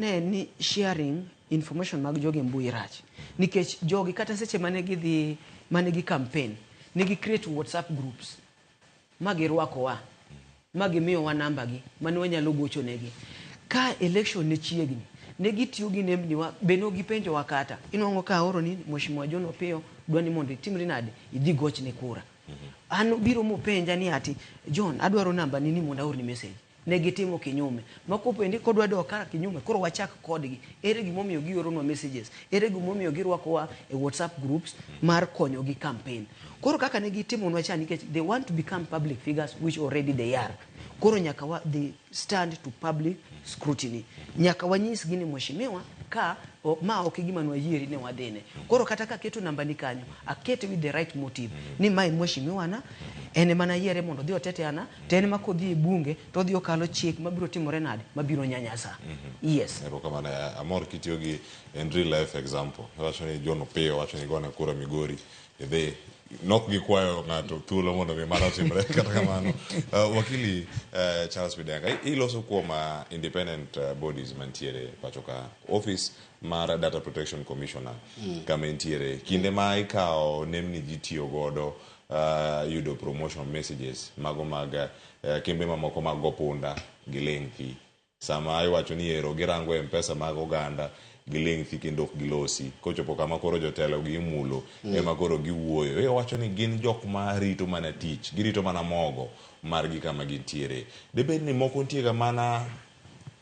ne ni sharing information mag jogi mbui rach nikech jogi kata seche manegi campaign nigi create WhatsApp groups magi rwakowa magi miyowa namba gi mane wanyalo gocho negi ka election ne chiegni negi tiyo gi nembni wa beno gi penjo wakata inwango ka oro ni mheshimiwa John Opiyo dwani mondo itimri nade idhi gochne kura an biro mo penja ni ati John adwaro namba nini mondo aorni message negitimo kinyume makopendi kodwa doka kinyume koro wachak kodgi ere gimomiyo gioro messages ere gimomiyo girwakowa e WhatsApp groups mar konyo gi campaign koro kaka negitimo nwa chani nikech they want to become public figures which already they are koro nyaka they stand to public scrutiny nyaka wanyis gini mheshimiwa ka ma ok gima nwa yieri ne wadene koro kata ka keto namba ni kanyo akete with the right motive ni mai mheshimiwa na ene mana yiere mondo dhi otete ana tene makodhi e bunge to dhi okalo chik mabiro timore nade mabiro nyanyasa yes ero kama na amor kitiyo gi in real life example wacho ni John Opiyo wacho ni gona kura Migori they nok gi kwayo ngato thuolo mondo mi mano timre kata kamano wakili Charles Bidenga iloso kuoma independent bodies mantiere pachoka office mar data protection commissioner kama entiere kinde ma ikao nemni gitiyo godo yudo promotion messages mago mag kembe mamoko mag opunda gi lengthi sama iwacho ni ero girango M-Pesa mag oganda gilengthi kendo ok gilosi kochopo kama koro jotelo gi mulo ema koro giwuoyo wacho ni gin jok ma rito mana tich girito mana mogo margi kama gintiere debed ni moko ntie ga mana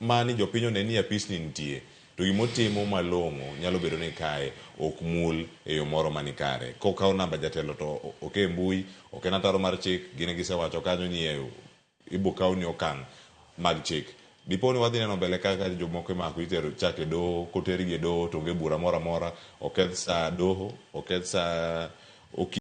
mani jopinyo ne ni apisni ntie to gimotimo malongo nyalo bedo ni kae ok mul e yo moro mani kare kokaw namba jatelo to oke mbui oke nataro mar chik gine gisewacho kanyo ni ibo kaw ni okang mag chik diponi wadhi neno mbele kaka jomoko mako itero chake doho kotergi doho to nge bura mora oketh sa doho oketh sa